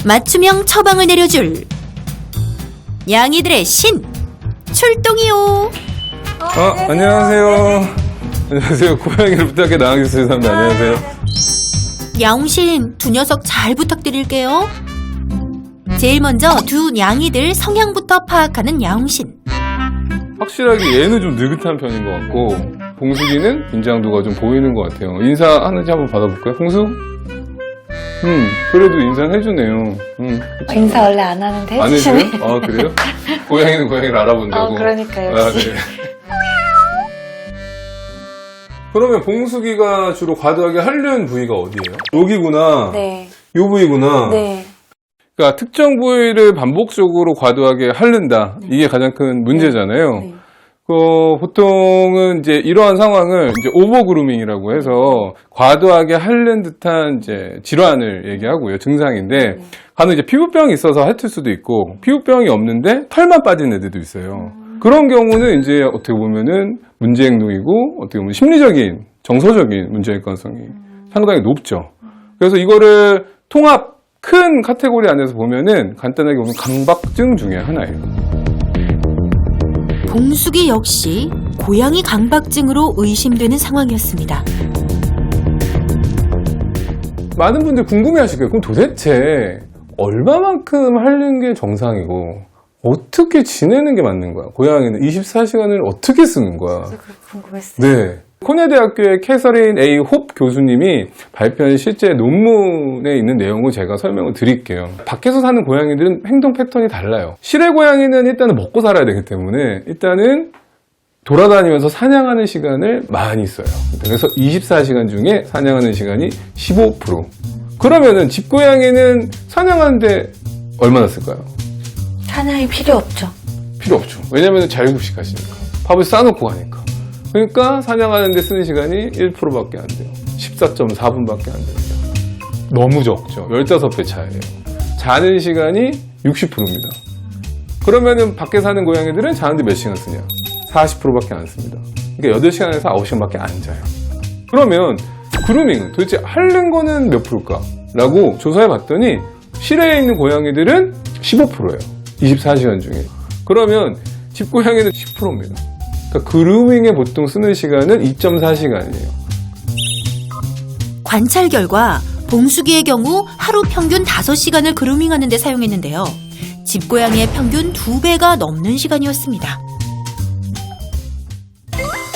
맞춤형 처방을 내려줄 양이들의 신 출동이요. 안녕하세요. 안녕하세요. 고양이를 부탁해 나가겠어요. 사람들 안녕하세요. 야옹신 두 녀석 잘 부탁드릴게요. 제일 먼저 두 냥이들 성향부터 파악하는 야옹신. 확실하게 얘는 좀 느긋한 편인 것 같고 봉숙이는 긴장도가 좀 보이는 것 같아요. 인사하는지 한번 받아볼까요? 봉숙? 그래도 인사는 해주네요. 인사 원래 안 하는데 안 해주시네. 해줘요? 아, 그래요? 고양이는 고양이를 알아본다고. 그러니까요. 아, 네. 그러면 봉숙이가 주로 과도하게 하려는 부위가 어디예요? 여기구나. 네. 요 부위구나. 네. 그러니까 특정 부위를 반복적으로 과도하게 하른다. 이게 가장 큰 문제잖아요. 네. 보통은 이제 이러한 상황을 이제 오버그루밍이라고 해서 과도하게 하는 듯한 이제 질환을 얘기하고요. 증상인데 간혹 이제 피부병이 있어서 핥을 수도 있고 피부병이 없는데 털만 빠진 애들도 있어요. 그런 경우는 이제 어떻게 보면은 문제 행동이고 어떻게 보면 심리적인 정서적인 문제일 가능성이 상당히 높죠. 그래서 이거를 통합 큰 카테고리 안에서 보면은 간단하게 보면 강박증 중에 하나예요. 봉숙이 역시 고양이 강박증으로 의심되는 상황이었습니다. 많은 분들 궁금해하실 거예요. 그럼 도대체 얼마만큼 하는 게 정상이고 어떻게 지내는 게 맞는 거야? 고양이는 24시간을 어떻게 쓰는 거야? 그렇게 궁금했어요. 네. 코넬대학교의 캐서린 A. 홉 교수님이 발표한 실제 논문에 있는 내용을 제가 설명을 드릴게요. 밖에서 사는 고양이들은 행동 패턴이 달라요. 실외 고양이는 일단은 먹고 살아야 되기 때문에 일단은 돌아다니면서 사냥하는 시간을 많이 써요. 그래서 24시간 중에 사냥하는 시간이 15%. 그러면은 집고양이는 사냥하는데 얼마나 쓸까요? 사냥이 필요 없죠. 필요 없죠. 왜냐면 자율급식 하시니까. 밥을 싸놓고 가니까. 그러니까 사냥하는 데 쓰는 시간이 1%밖에 안 돼요. 14.4분밖에 안 됩니다. 너무 적죠. 15배 차이에요. 자는 시간이 60%입니다. 그러면은 밖에 사는 고양이들은 자는데 몇 시간 쓰냐? 40%밖에 안 씁니다. 그러니까 8시간에서 9시간밖에 안 자요. 그러면 그루밍은 도대체 하는 거는 몇 프로일까? 라고 조사해 봤더니 실외에 있는 고양이들은 15%예요. 24시간 중에. 그러면 집고양이는 10%입니다. 그러니까 그루밍에 보통 쓰는 시간은 2.4시간이에요. 관찰 결과 봉숙이의 경우 하루 평균 5시간을 그루밍하는 데 사용했는데요. 집고양이의 평균 2배가 넘는 시간이었습니다.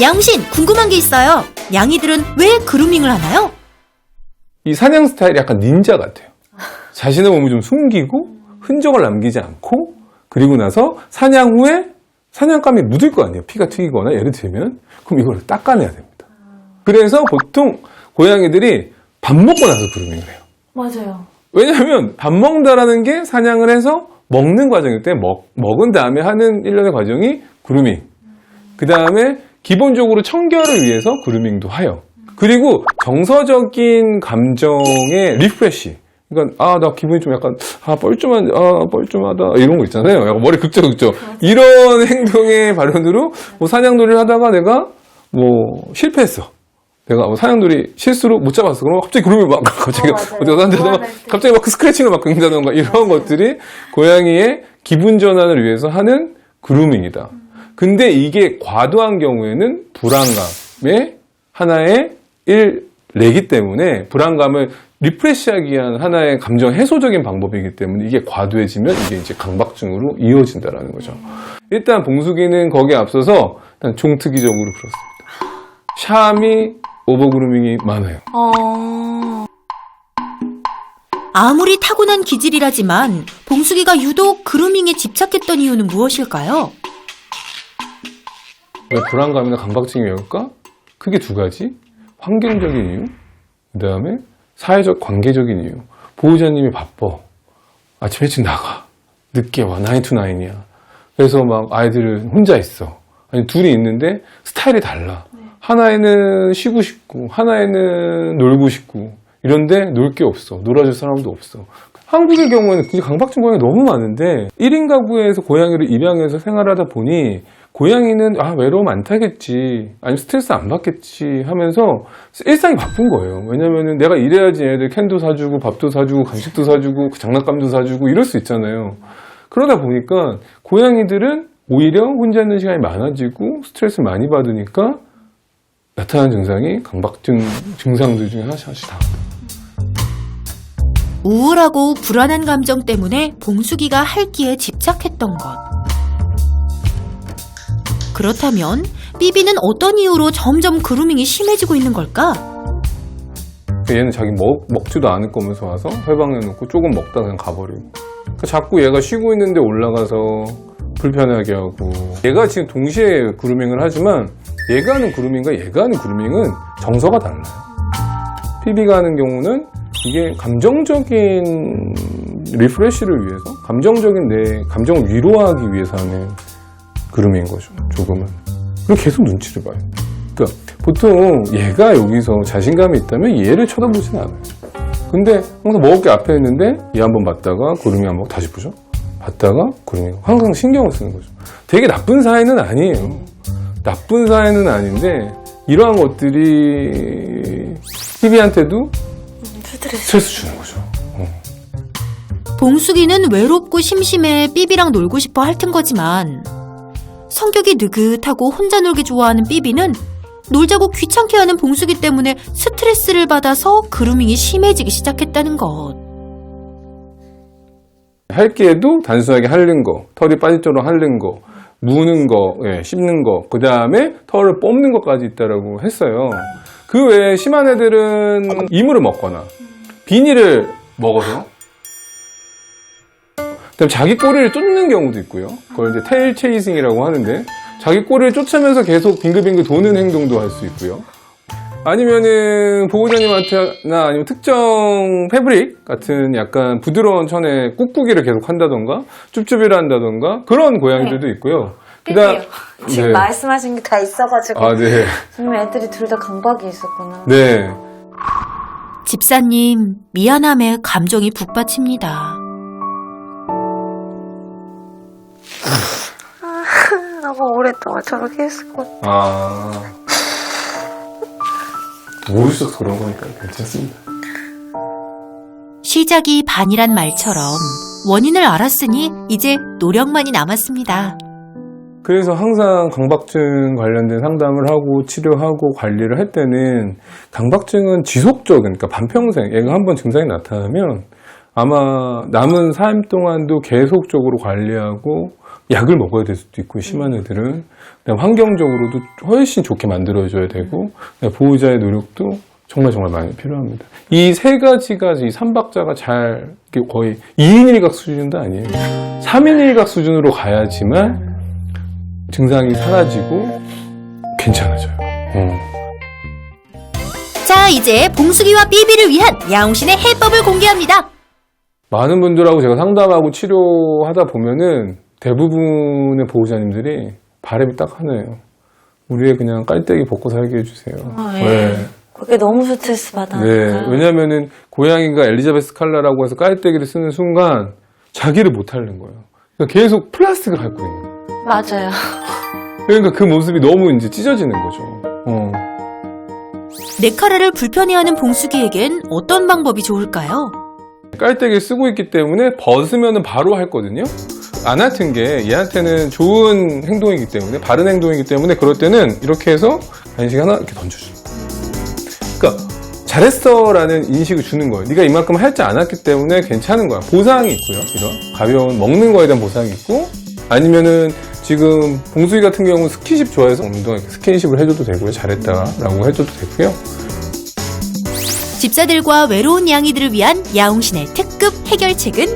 야옹신 궁금한 게 있어요. 냥이들은 왜 그루밍을 하나요? 이 사냥 스타일이 약간 닌자 같아요. 자신의 몸을 좀 숨기고 흔적을 남기지 않고 그리고 나서 사냥 후에 사냥감이 묻을 거 아니에요. 피가 튀기거나 예를 들면 그럼 이걸 닦아내야 됩니다. 그래서 보통 고양이들이 밥 먹고 나서 그루밍을 해요. 맞아요. 왜냐하면 밥 먹는다라는 게 사냥을 해서 먹는 과정이기 때문에 먹은 다음에 하는 일련의 과정이 그루밍. 그 다음에 기본적으로 청결을 위해서 그루밍도 해요. 그리고 정서적인 감정의 리프레시. 그러니까 나 기분이 좀 약간 뻘쭘하다 이런 거 있잖아요. 약간 머리 긁죠. 이런 행동의 발현으로 뭐 사냥놀이를 하다가 내가 뭐 실패했어. 내가 뭐 사냥놀이 실수로 못 잡았어. 그러면 갑자기 그루밍을 막 갑자기 어디서 앉아서 갑자기 막 스크래칭을 막 긁는다던가 이런 것들이 고양이의 기분 전환을 위해서 하는 그루밍이다. 근데 이게 과도한 경우에는 불안감의 하나의 일례기 때문에 불안감을 리프레시하기 위한 하나의 감정 해소적인 방법이기 때문에 이게 과도해지면 이게 이제 강박증으로 이어진다라는 거죠. 일단 봉숙이는 거기에 앞서서 일단 종특이적으로 그렇습니다. 샤미 오버그루밍이 많아요. 아무리 타고난 기질이라지만 봉숙이가 유독 그루밍에 집착했던 이유는 무엇일까요? 왜 불안감이나 강박증이 왜 올까? 크게 두 가지. 환경적인 이유, 그 다음에 사회적 관계적인 이유. 보호자님이 바빠. 아침 일찍 나가. 늦게 와. 9 to 9이야. 그래서 막 아이들은 혼자 있어. 아니 둘이 있는데 스타일이 달라. 하나에는 쉬고 싶고 하나에는 놀고 싶고 이런데 놀 게 없어. 놀아줄 사람도 없어. 한국의 경우에는 강박증 고양이가 너무 많은데 1인 가구에서 고양이를 입양해서 생활하다 보니 고양이는 외로움 안 타겠지, 아니면 스트레스 안 받겠지 하면서 일상이 바쁜 거예요. 왜냐면은 내가 이래야지 얘네들 캔도 사주고 밥도 사주고 간식도 사주고 장난감도 사주고 이럴 수 있잖아요. 그러다 보니까 고양이들은 오히려 혼자 있는 시간이 많아지고 스트레스 많이 받으니까 나타나는 증상이 강박증 증상들 중에 하나씩 다. 우울하고 불안한 감정 때문에 봉숙이가 할기에 집착했던 것. 그렇다면 삐비는 어떤 이유로 점점 그루밍이 심해지고 있는 걸까? 얘는 자기 먹지도 않을 거면서 와서 회방해놓고 조금 먹다 그냥 가버리고. 그러니까 자꾸 얘가 쉬고 있는데 올라가서 불편하게 하고. 얘가 지금 동시에 그루밍을 하지만 얘가 하는 그루밍과 얘가 하는 그루밍은 정서가 달라요. 삐비가 하는 경우는 이게 감정적인 리프레시를 위해서, 감정적인 내 감정을 위로하기 위해서 하는 그루밍인 거죠, 조금은. 그리고 계속 눈치를 봐요. 그러니까 보통 얘가 여기서 자신감이 있다면 얘를 쳐다보진 않아요. 근데 항상 먹을 게 앞에 있는데 얘 한번 봤다가 그루밍 한번 다시 보죠. 봤다가 그루밍, 항상 신경을 쓰는 거죠. 되게 나쁜 사이는 아니에요. 나쁜 사이는 아닌데 이러한 것들이 피비한테도 스트레스 주는 거죠. 봉숙이는 외롭고 심심해 삐비랑 놀고 싶어 핥은 거지만 성격이 느긋하고 혼자 놀기 좋아하는 삐비는 놀자고 귀찮게 하는 봉숙이 때문에 스트레스를 받아서 그루밍이 심해지기 시작했다는 것. 할기에도 단순하게 핥는 거, 털이 빠질처럼 핥는 거, 무는 거, 씹는 거, 그 다음에 털을 뽑는 것까지 있다라고 했어요. 그 외에 심한 애들은 이물을 먹거나 비닐을 먹어서, 그다음에 자기 꼬리를 쫓는 경우도 있고요. 그걸 이제 테일 체이싱이라고 하는데, 자기 꼬리를 쫓으면서 계속 빙글빙글 도는 행동도 할 수 있고요. 아니면은 보호자님한테나 아니면 특정 패브릭 같은 약간 부드러운 천에 꾹꾹이를 계속 한다던가 쭈쭈비를 한다던가 그런 고양이들도 있고요. 삐비요. 지금 네. 말씀하신 게 다 있어가지고. 네. 정말 애들이 둘 다 강박이 있었구나. 네. 집사님, 미안함에 감정이 북받칩니다. 너무 오랫동안 저렇게 했었거든. 모르셔서 그런 거니까 괜찮습니다. 시작이 반이란 말처럼 원인을 알았으니 이제 노력만이 남았습니다. 그래서 항상 강박증 관련된 상담을 하고 치료하고 관리를 할 때는 강박증은 지속적인, 그러니까 반평생 얘가 한번 증상이 나타나면 아마 남은 삶 동안도 계속적으로 관리하고 약을 먹어야 될 수도 있고, 심한 애들은 그다음에 환경적으로도 훨씬 좋게 만들어줘야 되고, 보호자의 노력도 정말 많이 필요합니다. 이 세 가지가, 이 삼박자가 잘 거의 2인 1각 수준도 아니에요. 3인 1각 수준으로 가야지만 증상이 사라지고 괜찮아져요. 자, 이제 봉숙이와 삐비를 위한 야옹신의 해법을 공개합니다. 많은 분들하고 제가 상담하고 치료하다 보면은 대부분의 보호자님들이 바람이 딱 하나예요. 우리 애 그냥 깔때기 벗고 살게 해주세요. 네. 그게 너무 스트레스 받아. 네. 왜냐면은 고양이가 엘리자베스 칼라라고 해서 깔때기를 쓰는 순간 자기를 못 하는 거예요. 그러니까 계속 플라스틱을 갖고 있는 거예요. 맞아요. 그러니까 그 모습이 너무 이제 찢어지는 거죠. 네카라를 불편해하는 봉숙이에겐 어떤 방법이 좋을까요? 깔때기를 쓰고 있기 때문에 벗으면 바로 핥거든요. 안 핥은 게 얘한테는 좋은 행동이기 때문에, 바른 행동이기 때문에 그럴 때는 이렇게 해서 간식 하나 이렇게 던져줘요. 그러니까 잘했어 라는 인식을 주는 거예요. 네가 이만큼 핥지 않았기 때문에 괜찮은 거야. 보상이 있고요. 이런 가벼운 먹는 거에 대한 보상이 있고, 아니면은 지금 봉숙이 같은 경우는 스킨십 좋아해서 운동에 스킨십을 해줘도 되고요. 잘했다라고 해줘도 되고요. 집사들과 외로운 양이들을 위한 야옹신의 특급 해결책은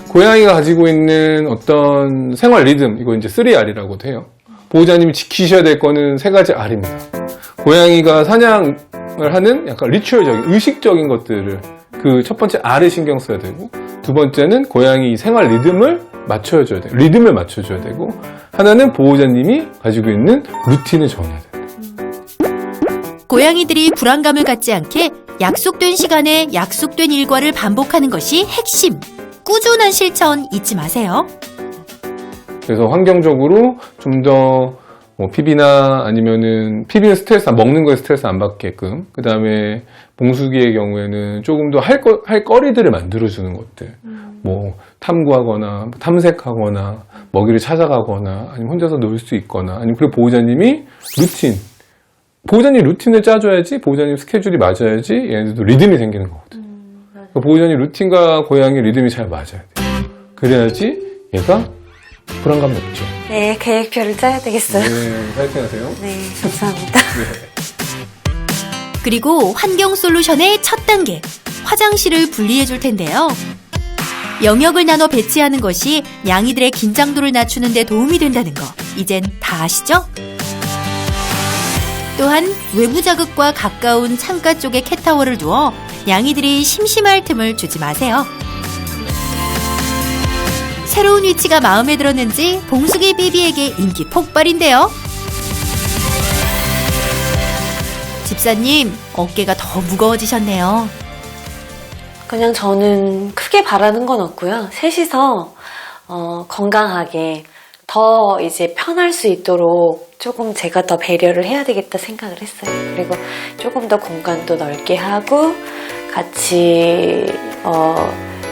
고양이가 가지고 있는 어떤 생활 리듬, 이거 이제 3R이라고도 해요. 보호자님이 지키셔야 될 거는 3가지 R입니다. 고양이가 사냥을 하는 약간 리추얼적인, 의식적인 것들을 그 첫 번째 R에 신경 써야 되고, 두 번째는 고양이 생활 리듬을 맞춰줘야 돼요. 리듬을 맞춰줘야 되고, 하나는 보호자님이 가지고 있는 루틴을 정해야 돼요. 고양이들이 불안감을 갖지 않게 약속된 시간에 약속된 일과를 반복하는 것이 핵심. 꾸준한 실천 잊지 마세요. 그래서 환경적으로 좀 더 PB나 아니면은 PB는 스트레스 먹는 거에 스트레스 안 받게끔, 그 다음에 봉숙이의 경우에는 조금 더 할 거리들을 만들어주는 것들, 뭐 탐구하거나 탐색하거나 먹이를 찾아가거나 아니면 혼자서 놀 수 있거나 아니면 그리고 보호자님이 보호자님 루틴을 짜줘야지, 보호자님 스케줄이 맞아야지 얘네들도 리듬이 생기는 거거든. 그러니까 보호자님 루틴과 고양이 리듬이 잘 맞아야 돼. 그래야지 얘가 불안감이 없죠. 네, 계획표를 짜야 되겠어요. 네, 파이팅 하세요. 네, 감사합니다. 그리고 환경 솔루션의 첫 단계, 화장실을 분리해 줄 텐데요. 영역을 나눠 배치하는 것이 양이들의 긴장도를 낮추는 데 도움이 된다는 거, 이젠 다 아시죠? 또한 외부 자극과 가까운 창가 쪽에 캣타워를 두어 양이들이 심심할 틈을 주지 마세요. 새로운 위치가 마음에 들었는지 봉숙이 삐비에게 인기 폭발인데요. 집사님, 어깨가 더 무거워지셨네요. 그냥 저는 크게 바라는 건 없고요. 셋이서 건강하게 더 이제 편할 수 있도록 조금 제가 더 배려를 해야 되겠다 생각을 했어요. 그리고 조금 더 공간도 넓게 하고 같이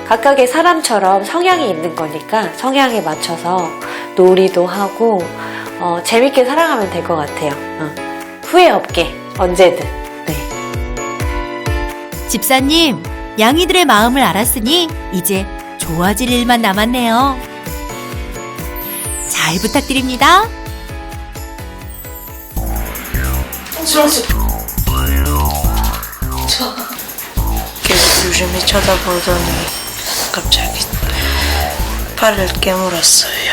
각각의 사람처럼 성향이 있는 거니까 성향에 맞춰서 놀이도 하고 재밌게 살아가면 될 것 같아요. 후회 없게 언제든. 네. 집사님, 양이들의 마음을 알았으니 이제 좋아질 일만 남았네요. 잘 부탁드립니다. 계속 유심히 쳐다보더니 갑자기 팔을 깨물었어요.